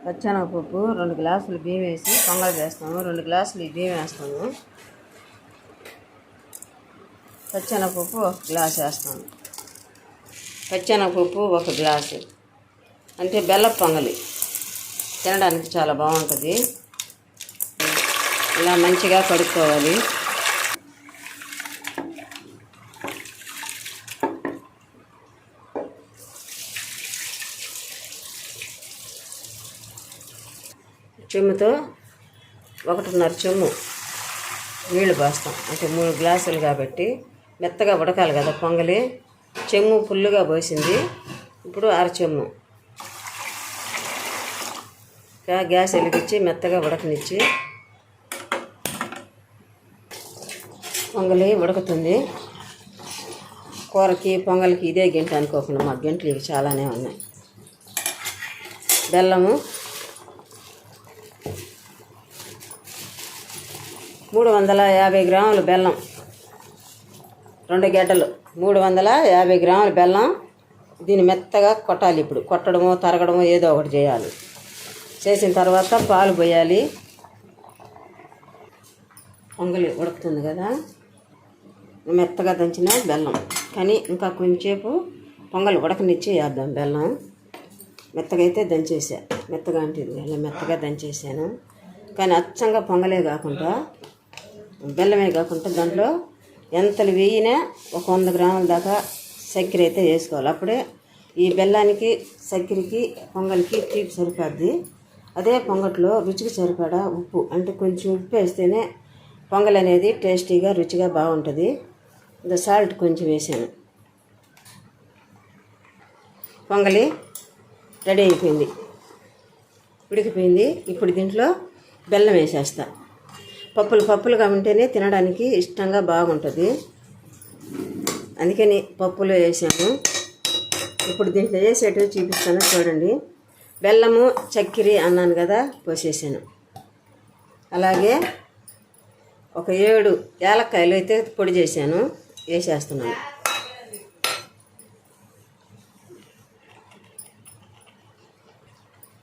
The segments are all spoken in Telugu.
పచ్చెనగపప్పు 2 గ్లాసులు బియ్యం వేసి పొంగల్ చేస్తాము. 2 గ్లాసులు బియ్యం వేస్తాము. పచ్చెనగపప్పు 1 గ్లాస్ వేస్తాము. పచ్చెనగపప్పు 1 గ్లాసు అంటే బెల్లం పొంగలి తినడానికి చాలా బాగుంటుంది. ఇలా మంచిగా కడుక్కోవాలి. చెమ్ముతో 1.5 చెమ్ము నీళ్లు పోస్తాం. అంటే 3 గ్లాసులు కాబట్టి మెత్తగా ఉడకాలి కదా పొంగలి. చెమ్ము ఫుల్లుగా పోసింది. ఇప్పుడు 1/2 చెమ్ము గ్యాస్ వెలిగించి మెత్తగా ఉడకనిచ్చి పొంగలి ఉడుకుతుంది. కూరకి పొంగలికి ఇదే గంట అనుకోకుండా మా గంటలు ఇవి చాలానే ఉన్నాయి. బెల్లము 350 గ్రాములు బెల్లం, 2 గెడ్డలు 350 గ్రాముల బెల్లం. దీన్ని మెత్తగా కొట్టాలి. ఇప్పుడు కొట్టడమో తరగడమో ఏదో ఒకటి చేయాలి. చేసిన తర్వాత పాలు పోయాలి. పొంగలి ఉడుకుతుంది కదా, మెత్తగా దంచిన బెల్లం. కానీ ఇంకా కొంచెంసేపు పొంగలి ఉడకనిచ్చి వేద్దాం బెల్లం. మెత్తగా అయితే దంచేసా, మెత్తగా అంటే ఇలా మెత్తగా దంచేసాను. కానీ అచ్చంగా పొంగలే కాకుండా బెల్లమే కాకుండా దాంట్లో ఎంతలు వేయినా 100 గ్రాముల దాకా చక్కెర అయితే వేసుకోవాలి. అప్పుడే ఈ బెల్లానికి చక్కెరకి పొంగలికి తీపి సరిపోద్ది. అదే పొంగట్లో రుచికి సరిపడా ఉప్పు, అంటే కొంచెం ఉప్పు వేస్తేనే పొంగల్ అనేది టేస్టీగా రుచిగా బాగుంటుంది. ఇంకా సాల్ట్ కొంచెం వేసాను. పొంగలి రెడీ అయిపోయింది, ఉడికిపోయింది. ఇప్పుడు దీంట్లో బెల్లం వేసేస్తా. పప్పులుగా ఉంటేనే తినడానికి ఇష్టంగా బాగుంటుంది. అందుకని పప్పులో వేసాము. ఇప్పుడు దీంట్లో వేసేటో చూపిస్తాను చూడండి. బెల్లము చక్కెర అన్నాను కదా, పోసేసాను. అలాగే ఒక 7 యాలక్కాయలు అయితే పొడి చేశాను, వేసేస్తున్నాను.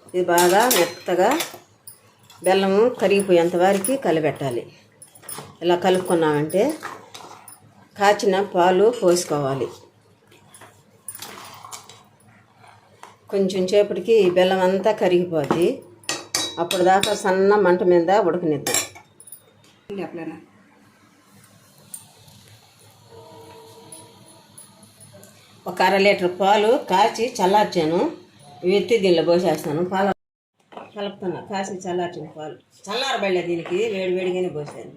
ఇది బాగా మెత్తగా బెల్లము కరిగిపోయేంత వరకు కలిపెట్టాలి. ఇలా కలుపుకున్నామంటే కాచిన పాలు పోసుకోవాలి. కొంచెం సేపటికి ఈ బెల్లం అంతా కరిగిపోద్ది. అప్పుడు దాకా సన్న మంట మీద ఉడకనిద్దాం. ఒక 1/2 లీటర్ పాలు కాచి చల్లార్చాను. ఎత్తి దీనిలో పోసేస్తాను. పాలు కలుపుతున్నా. కాసి చల్లార్చిన పాలు చల్లారబడలే, దీనికి వేడిగానే పోసాను.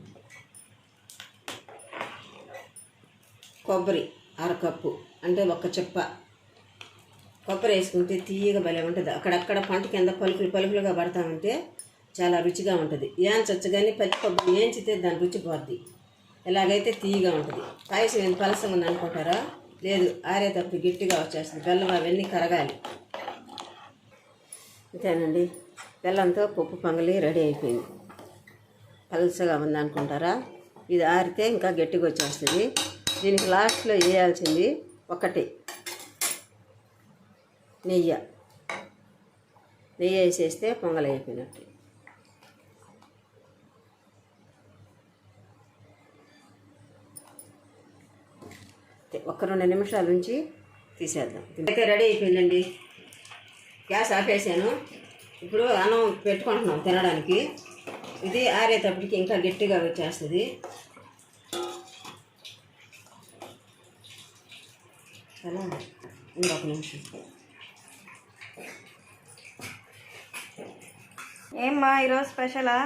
కొబ్బరి 1/2 కప్పు, అంటే 1 చిప్ప కొబ్బరి వేసుకుంటే తీయగా భలే ఉంటుంది. అక్కడక్కడ పంట కింద పలుకులుగా పడతామంటే చాలా రుచిగా ఉంటుంది. ఏంచొచ్చు కానీ పచ్చి కొబ్బరి ఏంచితే దాని రుచి పోద్ది. ఇలాగైతే తీయగా ఉంటుంది. పాయసం ఏం పలసంగా ఉంది అనుకుంటారా? లేదు, ఆరేటప్పుడు గట్టిగా వచ్చేస్తుంది. బెల్లం అవన్నీ కరగాలి. అంతేనండి, బెల్లంతో పప్పు పొంగలి రెడీ అయిపోయింది. పలసగా ఉందనుకుంటారా? ఇది ఆరితే ఇంకా గట్టిగా వచ్చేస్తుంది. దీనికి లాస్ట్లో వేయాల్సింది ఒకటి నెయ్యి వేసేస్తే పొంగలి అయిపోయినట్టు. ఒక 2 నిమిషాల నుంచి తీసేద్దాం. అయితే రెడీ అయిపోయిందండి. గ్యాస్ ఆపేసాను. ఇప్పుడు అన్నం పెట్టుకుంటున్నాం తినడానికి. ఇది ఆరేటప్పటికి ఇంకా గట్టిగా వచ్చేస్తుంది. అలా ఇంకొక నిమిషం. ఏమ్మా ఈరోజు స్పెషలా?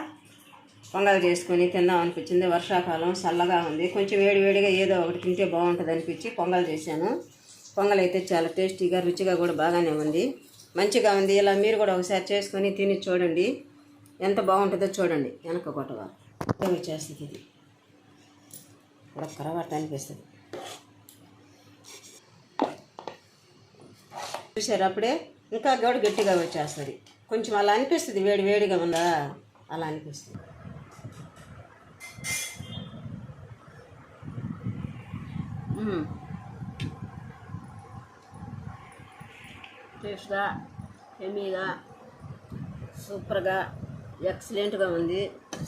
పొంగల్ చేసుకొని తిందాం అనిపించింది. వర్షాకాలం చల్లగా ఉంది, కొంచెం వేడిగా ఏదో ఒకటి తింటే బాగుంటుంది అనిపించి పొంగల్ చేశాను. పొంగల్ అయితే చాలా టేస్టీగా రుచిగా కూడా బాగానే ఉంది, మంచిగా ఉంది. ఇలా మీరు కూడా ఒకసారి చేసుకొని తిని చూడండి, ఎంత బాగుంటుందో చూడండి. వెనక కొట్టగా వచ్చేస్తుంది. ఇది కూడా కరవాట అనిపిస్తుంది. చూసారు, అప్పుడే ఇంకా కూడా గట్టిగా వచ్చేస్తుంది. కొంచెం అలా అనిపిస్తుంది, వేడిగా ఉందా అలా అనిపిస్తుంది. టేస్ట్గా ఎమ్మీగా సూపర్గా ఎక్సలెంట్గా ఉంది.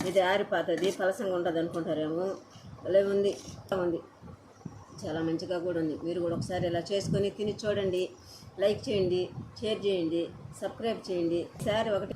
ఇది ఆరిపోతుంది, పలసంగా ఉంటుంది అనుకుంటారేమో, అలా ఉంది. చాలా మంచిగా కూడా ఉంది. మీరు కూడా ఒకసారి ఇలా చేసుకొని తిని చూడండి. లైక్ చేయండి, షేర్ చేయండి, సబ్స్క్రైబ్ చేయండి. ఒకసారి ఒకటి